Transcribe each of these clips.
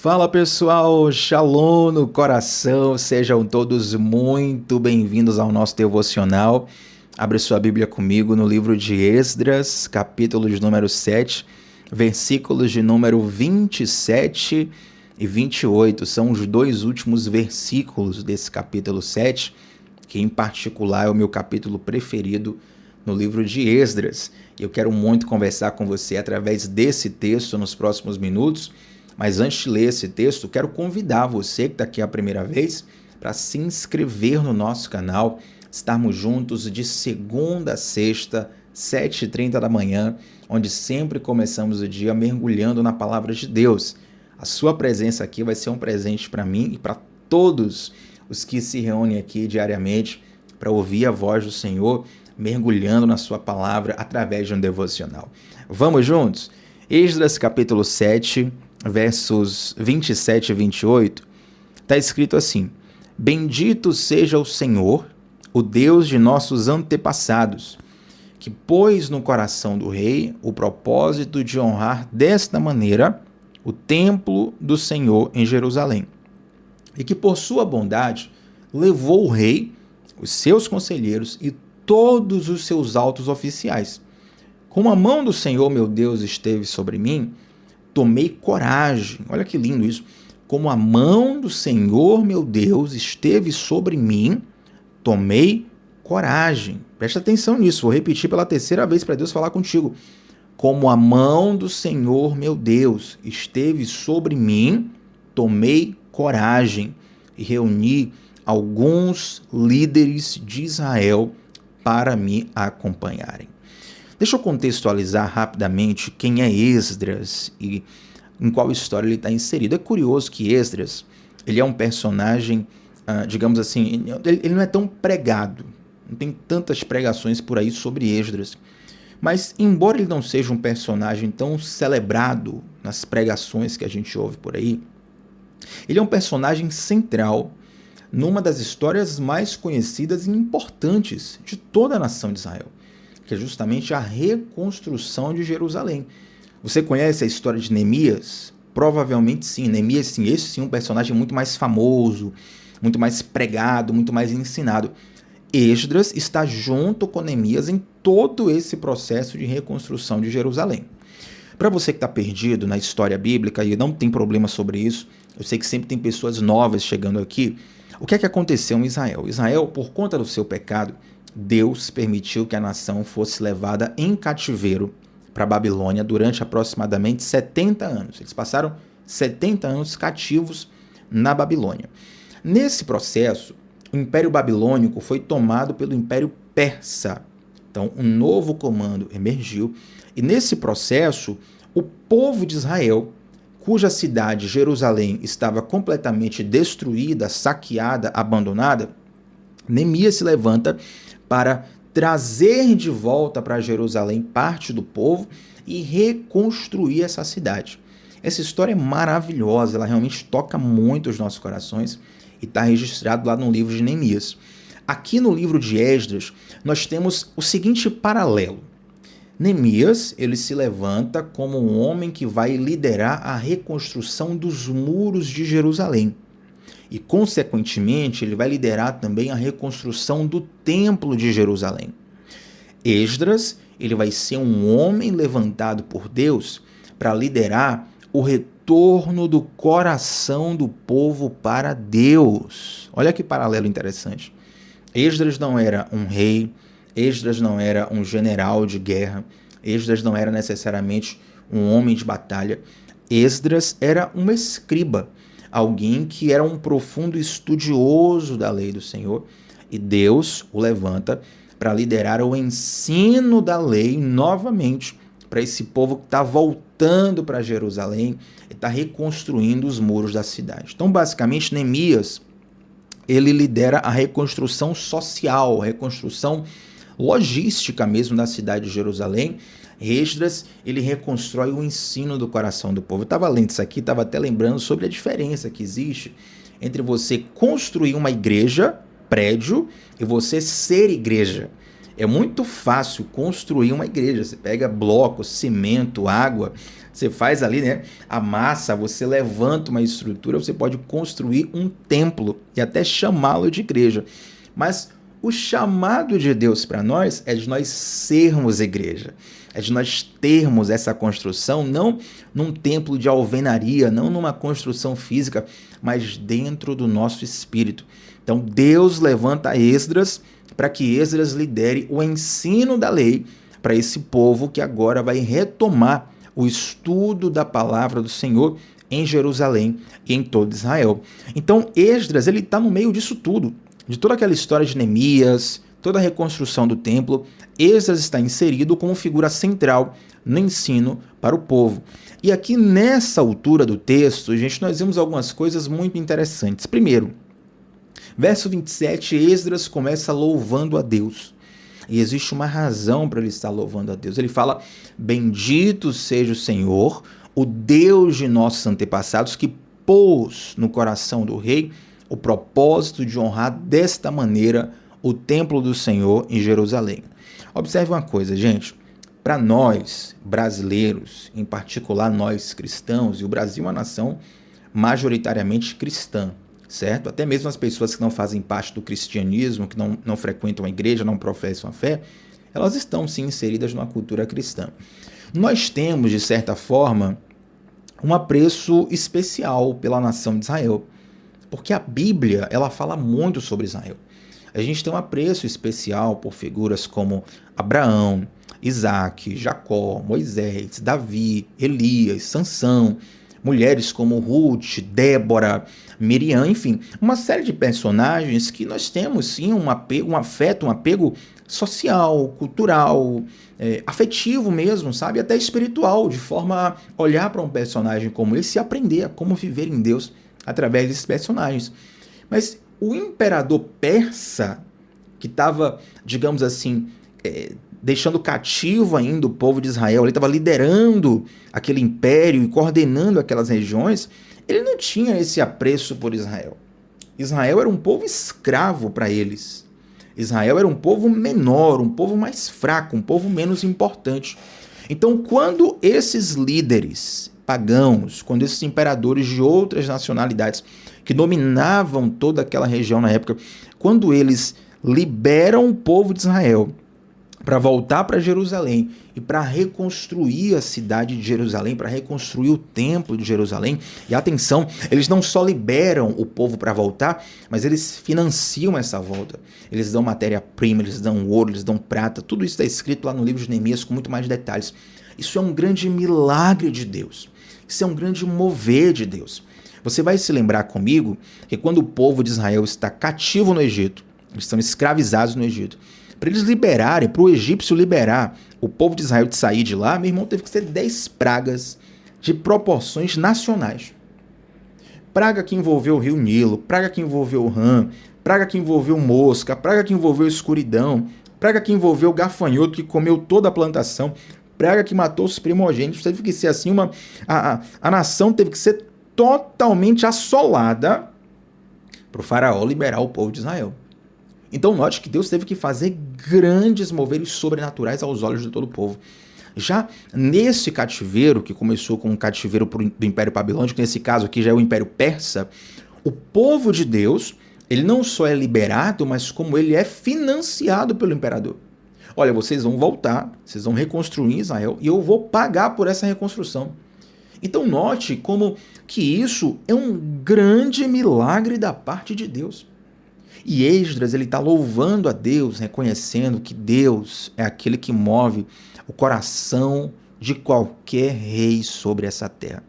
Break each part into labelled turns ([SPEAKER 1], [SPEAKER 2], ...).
[SPEAKER 1] Fala pessoal, Shalom no coração, sejam todos muito bem-vindos ao nosso devocional. Abre sua Bíblia comigo no livro de Esdras, capítulo de número 7, versículos de número 27 e 28. São os dois últimos versículos desse capítulo 7, que em particular é o meu capítulo preferido no livro de Esdras. Eu quero muito conversar com você através desse texto nos próximos minutos. Mas antes de ler esse texto, quero convidar você que está aqui a primeira vez para se inscrever no nosso canal, estarmos juntos de segunda a sexta, 7h30 da manhã, onde sempre começamos o dia mergulhando na palavra de Deus. A sua presença aqui vai ser um presente para mim e para todos os que se reúnem aqui diariamente para ouvir a voz do Senhor, mergulhando na sua palavra através de um devocional. Vamos juntos? Esdras capítulo 7, versos 27 e 28, está escrito assim: Bendito seja o Senhor, o Deus de nossos antepassados, que pôs no coração do rei o propósito de honrar desta maneira o templo do Senhor em Jerusalém, e que por sua bondade levou o rei, os seus conselheiros e todos os seus altos oficiais. Como a mão do Senhor meu Deus esteve sobre mim, tomei coragem. Olha que lindo isso. Como a mão do Senhor meu Deus esteve sobre mim, tomei coragem. Presta atenção nisso, vou repetir pela terceira vez para Deus falar contigo. Como a mão do Senhor meu Deus esteve sobre mim, tomei coragem e reuni alguns líderes de Israel para me acompanharem. Deixa eu contextualizar rapidamente quem é Esdras e em qual história ele está inserido. É curioso que Esdras, ele é um personagem, digamos assim, ele não é tão pregado, não tem tantas pregações por aí sobre Esdras, mas embora ele não seja um personagem tão celebrado nas pregações que a gente ouve por aí, ele é um personagem central numa das histórias mais conhecidas e importantes de toda a nação de Israel, que é justamente a reconstrução de Jerusalém. Você conhece a história de Neemias? Provavelmente sim. Neemias, sim, esse sim é um personagem muito mais famoso, muito mais pregado, muito mais ensinado. Esdras está junto com Neemias em todo esse processo de reconstrução de Jerusalém. Para você que está perdido na história bíblica, e não tem problema sobre isso, eu sei que sempre tem pessoas novas chegando aqui, o que é que aconteceu em Israel? Israel, por conta do seu pecado, Deus permitiu que a nação fosse levada em cativeiro para a Babilônia durante aproximadamente 70 anos. Eles passaram 70 anos cativos na Babilônia. Nesse processo, o Império Babilônico foi tomado pelo Império Persa. Então, um novo comando emergiu e nesse processo, o povo de Israel, cuja cidade Jerusalém estava completamente destruída, saqueada, abandonada, Neemias se levanta para trazer de volta para Jerusalém parte do povo e reconstruir essa cidade. Essa história é maravilhosa, ela realmente toca muito os nossos corações e está registrado lá no livro de Neemias. Aqui no livro de Esdras, nós temos o seguinte paralelo. Neemias, ele se levanta como um homem que vai liderar a reconstrução dos muros de Jerusalém. E, consequentemente, ele vai liderar também a reconstrução do Templo de Jerusalém. Esdras, ele vai ser um homem levantado por Deus para liderar o retorno do coração do povo para Deus. Olha que paralelo interessante. Esdras não era um rei, Esdras não era um general de guerra, Esdras não era necessariamente um homem de batalha. Esdras era um escriba, alguém que era um profundo estudioso da lei do Senhor, e Deus o levanta para liderar o ensino da lei novamente para esse povo que está voltando para Jerusalém e está reconstruindo os muros da cidade. Então, basicamente, Neemias, ele lidera a reconstrução social, a reconstrução logística mesmo da cidade de Jerusalém. Esdras, ele reconstrói o ensino do coração do povo. Eu estava lendo isso aqui, estava até lembrando sobre a diferença que existe entre você construir uma igreja, prédio, e você ser igreja. É muito fácil construir uma igreja. Você pega bloco, cimento, água, você faz ali, né, a massa, você levanta uma estrutura, você pode construir um templo e até chamá-lo de igreja. Mas o chamado de Deus para nós é de nós sermos igreja. É de nós termos essa construção, não num templo de alvenaria, não numa construção física, mas dentro do nosso espírito. Então Deus levanta Esdras para que Esdras lidere o ensino da lei para esse povo que agora vai retomar o estudo da palavra do Senhor em Jerusalém e em todo Israel. Então Esdras, ele está no meio disso tudo, de toda aquela história de Neemias, toda a reconstrução do templo. Esdras está inserido como figura central no ensino para o povo. E aqui nessa altura do texto, gente, nós vemos algumas coisas muito interessantes. Primeiro, verso 27, Esdras começa louvando a Deus. E existe uma razão para ele estar louvando a Deus. Ele fala: bendito seja o Senhor, o Deus de nossos antepassados, que pôs no coração do rei o propósito de honrar desta maneira o templo do Senhor em Jerusalém. Observe uma coisa, gente. Para nós, brasileiros, em particular nós cristãos, e o Brasil é uma nação majoritariamente cristã, certo? Até mesmo as pessoas que não fazem parte do cristianismo, que não frequentam a igreja, não professam a fé, elas estão sim inseridas numa cultura cristã. Nós temos, de certa forma, um apreço especial pela nação de Israel, porque a Bíblia, ela fala muito sobre Israel. A gente tem um apreço especial por figuras como Abraão, Isaac, Jacó, Moisés, Davi, Elias, Sansão, mulheres como Ruth, Débora, Miriam, enfim, uma série de personagens que nós temos sim um apego, um afeto, um apego social, cultural, afetivo mesmo, sabe? Até espiritual, de forma a olhar para um personagem como esse e aprender a como viver em Deus através desses personagens. Mas o imperador persa, que estava, digamos assim, deixando cativo ainda o povo de Israel, ele estava liderando aquele império e coordenando aquelas regiões, ele não tinha esse apreço por Israel. Israel era um povo escravo para eles. Israel era um povo menor, um povo mais fraco, um povo menos importante. Então, quando esses líderes pagãos, quando esses imperadores de outras nacionalidades que dominavam toda aquela região na época, quando eles liberam o povo de Israel para voltar para Jerusalém e para reconstruir a cidade de Jerusalém, para reconstruir o templo de Jerusalém. E atenção, eles não só liberam o povo para voltar, mas eles financiam essa volta. Eles dão matéria-prima, eles dão ouro, eles dão prata. Tudo isso está escrito lá no livro de Neemias com muito mais detalhes. Isso é um grande milagre de Deus. Isso é um grande mover de Deus. Você vai se lembrar comigo que quando o povo de Israel está cativo no Egito, eles estão escravizados no Egito, para eles liberarem, para o egípcio liberar o povo de Israel de sair de lá, meu irmão, teve que ser 10 pragas de proporções nacionais. Praga que envolveu o rio Nilo, praga que envolveu o rã, praga que envolveu mosca, praga que envolveu escuridão, praga que envolveu o gafanhoto que comeu toda a plantação, praga que matou os primogênitos. Teve que ser assim, a nação teve que ser totalmente assolada para o faraó liberar o povo de Israel. Então note que Deus teve que fazer grandes moveres sobrenaturais aos olhos de todo o povo. Já nesse cativeiro, que começou com um cativeiro do Império Babilônico, nesse caso aqui já é o Império Persa, o povo de Deus, ele não só é liberado, mas como ele é financiado pelo imperador. Olha, vocês vão voltar, vocês vão reconstruir Israel e eu vou pagar por essa reconstrução. Então note como que isso é um grande milagre da parte de Deus. E Esdras, ele está louvando a Deus, reconhecendo que Deus é aquele que move o coração de qualquer rei sobre essa terra.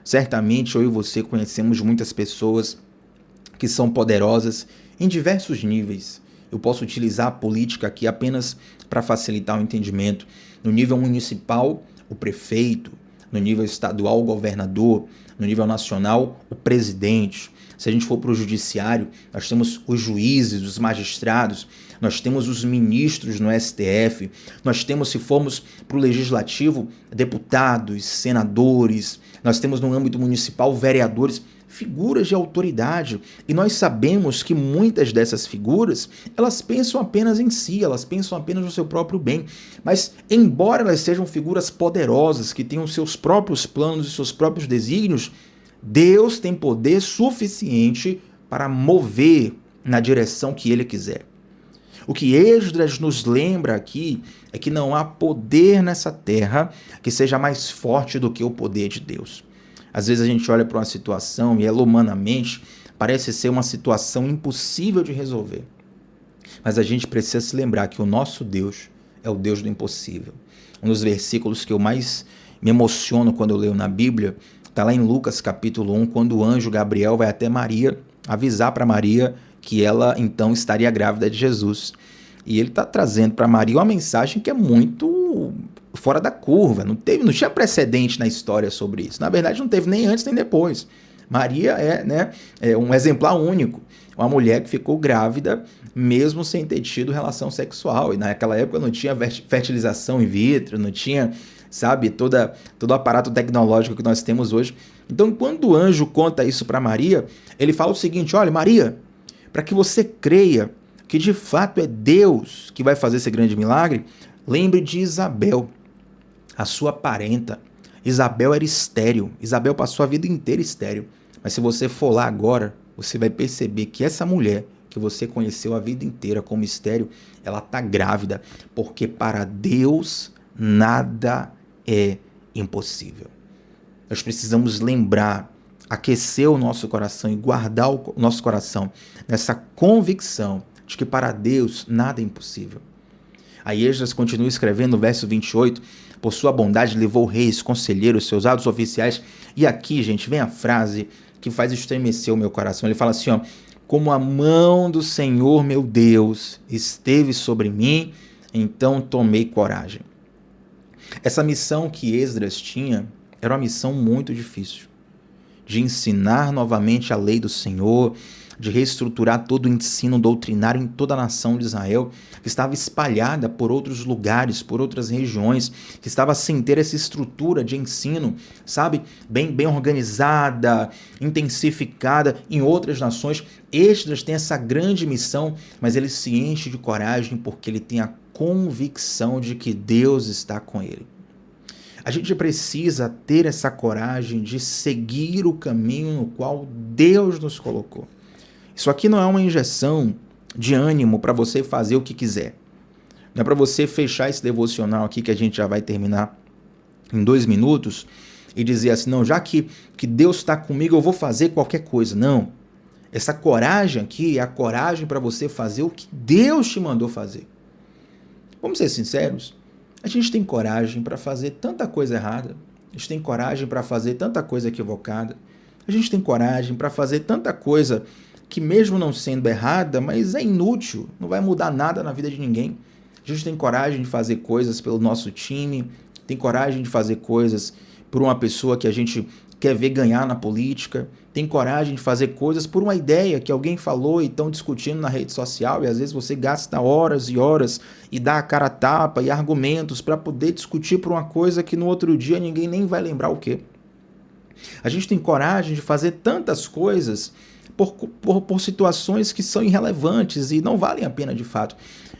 [SPEAKER 1] Certamente eu e você conhecemos muitas pessoas que são poderosas em diversos níveis. Eu posso utilizar a política aqui apenas para facilitar o entendimento. No nível municipal, o prefeito. No nível estadual, o governador. no nível nacional, o presidente. Se a gente for para o judiciário, nós temos os juízes, os magistrados, nós temos os ministros no STF, nós temos, se formos para o legislativo, deputados, senadores, nós temos no âmbito municipal vereadores, figuras de autoridade, e nós sabemos que muitas dessas figuras, elas pensam apenas em si, elas pensam apenas no seu próprio bem, mas embora elas sejam figuras poderosas, que tenham seus próprios planos e seus próprios desígnios, Deus tem poder suficiente para mover na direção que Ele quiser. O que Esdras nos lembra aqui é que não há poder nessa terra que seja mais forte do que o poder de Deus. Às vezes a gente olha para uma situação e ela humanamente parece ser uma situação impossível de resolver. Mas a gente precisa se lembrar que o nosso Deus é o Deus do impossível. Um dos versículos que eu mais me emociono quando eu leio na Bíblia está lá em Lucas capítulo 1, quando o anjo Gabriel vai até Maria avisar para Maria que ela então estaria grávida de Jesus. E ele está trazendo para Maria uma mensagem que é muito fora da curva, não tinha precedente na história sobre isso. Na verdade, não teve nem antes nem depois. Maria é um exemplar único, uma mulher que ficou grávida mesmo sem ter tido relação sexual. E naquela época não tinha fertilização in vitro, não tinha, sabe, todo o aparato tecnológico que nós temos hoje. Então, quando o anjo conta isso para Maria, ele fala o seguinte: olha, Maria, para que você creia que de fato é Deus que vai fazer esse grande milagre, lembre de Isabel, a sua parenta. Isabel era estéril. Isabel passou a vida inteira estéril. Mas se você for lá agora, você vai perceber que essa mulher que você conheceu a vida inteira como estéril, ela está grávida, porque para Deus nada é impossível. Nós precisamos lembrar, aquecer o nosso coração e guardar o nosso coração nessa convicção de que para Deus nada é impossível. Aí Esdras continua escrevendo no verso 28, por sua bondade levou reis, conselheiros, seus altos oficiais. E aqui, gente, vem a frase que faz estremecer o meu coração. Ele fala assim, ó: como a mão do Senhor meu Deus esteve sobre mim, então tomei coragem. Essa missão que Esdras tinha era uma missão muito difícil, de ensinar novamente a lei do Senhor, de reestruturar todo o ensino doutrinário em toda a nação de Israel, que estava espalhada por outros lugares, por outras regiões, que estava sem ter essa estrutura de ensino, sabe, bem organizada, intensificada em outras nações. Esdras tem essa grande missão, mas ele se enche de coragem porque ele tem a convicção de que Deus está com ele. A gente precisa ter essa coragem de seguir o caminho no qual Deus nos colocou. Isso aqui não é uma injeção de ânimo para você fazer o que quiser. Não é para você fechar esse devocional aqui, que a gente já vai terminar em 2 minutos, e dizer assim, não, já que Deus está comigo, eu vou fazer qualquer coisa. Não. Essa coragem aqui é a coragem para você fazer o que Deus te mandou fazer. Vamos ser sinceros? A gente tem coragem para fazer tanta coisa errada. A gente tem coragem para fazer tanta coisa equivocada. A gente tem coragem para fazer tanta coisa que mesmo não sendo errada, mas é inútil, não vai mudar nada na vida de ninguém. A gente tem coragem de fazer coisas pelo nosso time, tem coragem de fazer coisas por uma pessoa que a gente quer ver ganhar na política, tem coragem de fazer coisas por uma ideia que alguém falou e estão discutindo na rede social, e às vezes você gasta horas e horas e dá a cara a tapa e argumentos para poder discutir por uma coisa que no outro dia ninguém nem vai lembrar o quê. A gente tem coragem de fazer tantas coisas por situações que são irrelevantes e não valem a pena de fato.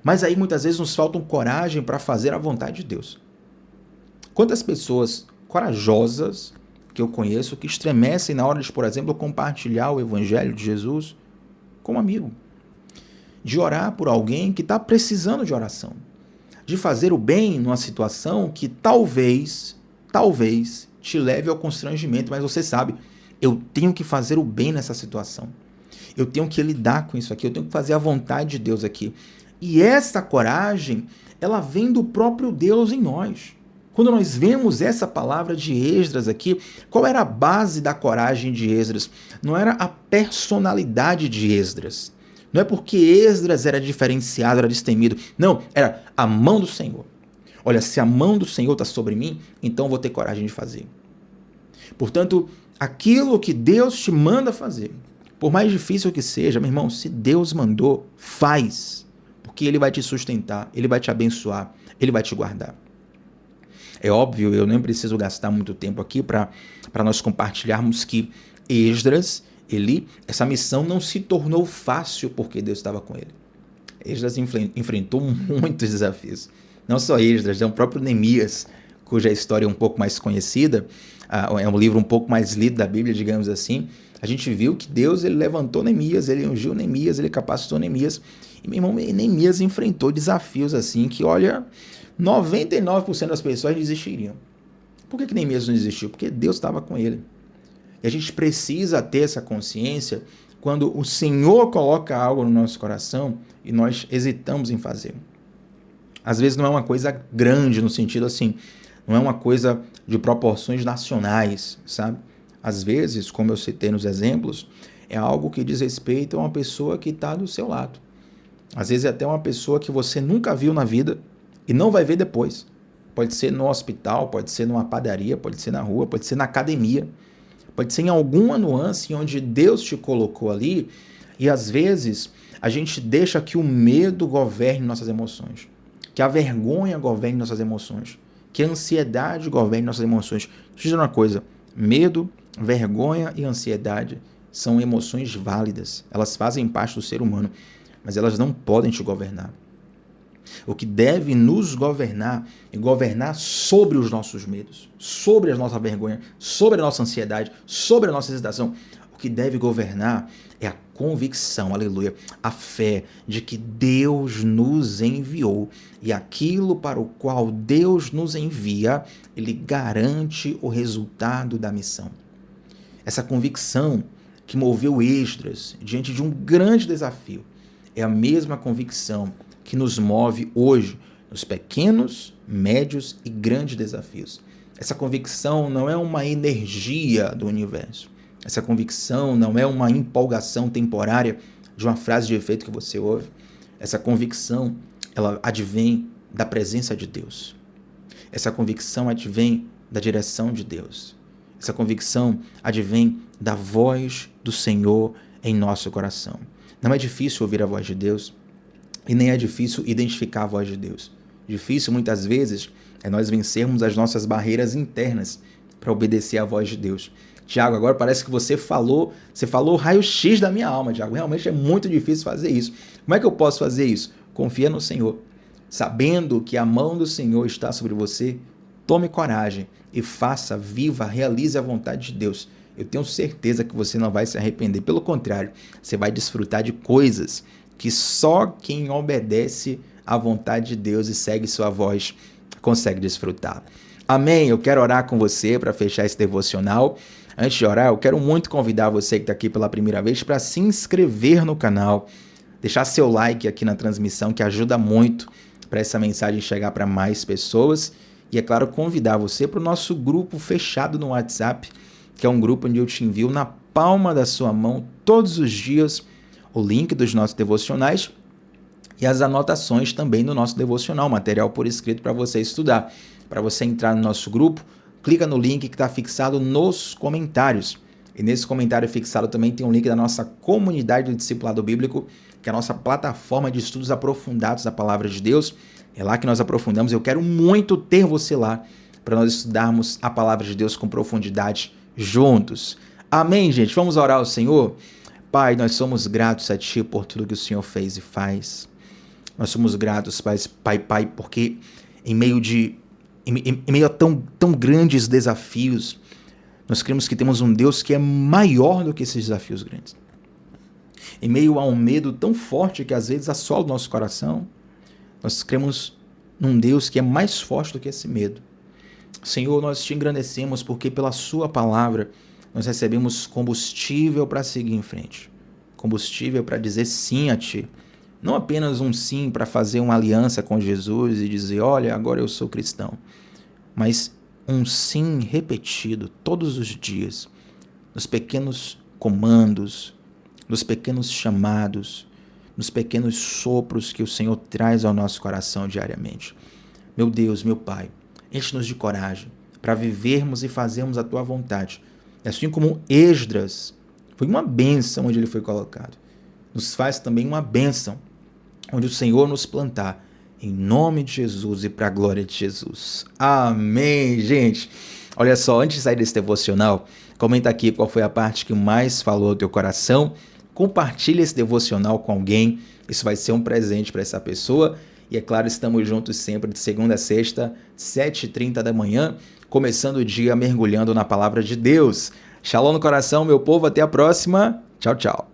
[SPEAKER 1] Mas aí muitas vezes nos faltam coragem para fazer a vontade de Deus. Quantas pessoas corajosas que eu conheço que estremecem na hora de, por exemplo, compartilhar o Evangelho de Jesus com um amigo, de orar por alguém que está precisando de oração, de fazer o bem numa situação que talvez te leve ao constrangimento, mas você sabe, eu tenho que fazer o bem nessa situação. Eu tenho que lidar com isso aqui. Eu tenho que fazer a vontade de Deus aqui. E essa coragem, ela vem do próprio Deus em nós. Quando nós vemos essa palavra de Esdras aqui, qual era a base da coragem de Esdras? Não era a personalidade de Esdras. Não é porque Esdras era diferenciado, era destemido. Não, era a mão do Senhor. Olha, se a mão do Senhor está sobre mim, então eu vou ter coragem de fazer. Portanto, aquilo que Deus te manda fazer, por mais difícil que seja, meu irmão, se Deus mandou, faz, porque Ele vai te sustentar, Ele vai te abençoar, Ele vai te guardar. É óbvio, eu nem preciso gastar muito tempo aqui para nós compartilharmos que Esdras, essa missão não se tornou fácil porque Deus estava com ele. Esdras enfrentou muitos desafios. Não só Esdras, o próprio Neemias, cuja história é um pouco mais conhecida, é um livro um pouco mais lido da Bíblia, digamos assim. A gente viu que Deus ele levantou Neemias, ele ungiu Neemias, ele capacitou Neemias. E, meu irmão, Neemias enfrentou desafios assim que, olha, 99% das pessoas desistiriam. Por que Neemias não desistiu? Porque Deus estava com ele. E a gente precisa ter essa consciência quando o Senhor coloca algo no nosso coração e nós hesitamos em fazer. Às vezes não é uma coisa grande no sentido assim, não é uma coisa de proporções nacionais, sabe? Às vezes, como eu citei nos exemplos, é algo que diz respeito a uma pessoa que está do seu lado. Às vezes é até uma pessoa que você nunca viu na vida e não vai ver depois. Pode ser no hospital, pode ser numa padaria, pode ser na rua, pode ser na academia. Pode ser em alguma nuance onde Deus te colocou ali e às vezes a gente deixa que o medo governe nossas emoções, que a vergonha governe nossas emoções, que a ansiedade governe nossas emoções. Deixa eu dizer uma coisa, medo, vergonha e ansiedade são emoções válidas, elas fazem parte do ser humano, mas elas não podem te governar. O que deve nos governar é governar sobre os nossos medos, sobre a nossa vergonha, sobre a nossa ansiedade, sobre a nossa hesitação. O que deve governar é a convicção, aleluia, a fé de que Deus nos enviou e aquilo para o qual Deus nos envia, Ele garante o resultado da missão. Essa convicção que moveu Esdras diante de um grande desafio é a mesma convicção que nos move hoje nos pequenos, médios e grandes desafios. Essa convicção não é uma energia do universo. Essa convicção não é uma empolgação temporária de uma frase de efeito que você ouve. Essa convicção, ela advém da presença de Deus. Essa convicção advém da direção de Deus. Essa convicção advém da voz do Senhor em nosso coração. Não é difícil ouvir a voz de Deus. E nem é difícil identificar a voz de Deus. Difícil, muitas vezes, é nós vencermos as nossas barreiras internas para obedecer à voz de Deus. Tiago, agora parece que você falou o raio-x da minha alma, Tiago. Realmente é muito difícil fazer isso. Como é que eu posso fazer isso? Confia no Senhor. Sabendo que a mão do Senhor está sobre você, tome coragem e faça, viva, realize a vontade de Deus. Eu tenho certeza que você não vai se arrepender. Pelo contrário, você vai desfrutar de coisas que só quem obedece à vontade de Deus e segue sua voz consegue desfrutar. Amém? Eu quero orar com você para fechar esse devocional. Antes de orar, eu quero muito convidar você que está aqui pela primeira vez para se inscrever no canal, deixar seu like aqui na transmissão, que ajuda muito para essa mensagem chegar para mais pessoas. E, é claro, convidar você para o nosso grupo fechado no WhatsApp, que é um grupo onde eu te envio na palma da sua mão todos os dias o link dos nossos devocionais e as anotações também do nosso devocional, material por escrito para você estudar. Para você entrar no nosso grupo, clica no link que está fixado nos comentários. E nesse comentário fixado também tem um link da nossa comunidade do Discipulado Bíblico, que é a nossa plataforma de estudos aprofundados da Palavra de Deus. É lá que nós aprofundamos. Eu quero muito ter você lá para nós estudarmos a Palavra de Deus com profundidade juntos. Amém, gente? Vamos orar ao Senhor? Pai, nós somos gratos a Ti por tudo que o Senhor fez e faz. Nós somos gratos, Pai, porque em meio a tão grandes desafios, nós cremos que temos um Deus que é maior do que esses desafios grandes. Em meio a um medo tão forte que às vezes assola o nosso coração, nós cremos num Deus que é mais forte do que esse medo. Senhor, nós Te engrandecemos porque pela Sua palavra nós recebemos combustível para seguir em frente. Combustível para dizer sim a Ti. Não apenas um sim para fazer uma aliança com Jesus e dizer, olha, agora eu sou cristão. Mas um sim repetido todos os dias, nos pequenos comandos, nos pequenos chamados, nos pequenos sopros que o Senhor traz ao nosso coração diariamente. Meu Deus, meu Pai, enche-nos de coragem para vivermos e fazermos a Tua vontade, Assim como Esdras foi uma bênção onde ele foi colocado, nos faz também uma bênção onde o Senhor nos plantar, em nome de Jesus e para a glória de Jesus. Amém, gente. Olha só, antes de sair desse devocional, comenta aqui qual foi a parte que mais falou ao teu coração. Compartilha esse devocional com alguém. Isso vai ser um presente para essa pessoa. E é claro, estamos juntos sempre de segunda a sexta, 7h30 da manhã, começando o dia mergulhando na palavra de Deus. Shalom no coração, meu povo. Até a próxima. Tchau, tchau.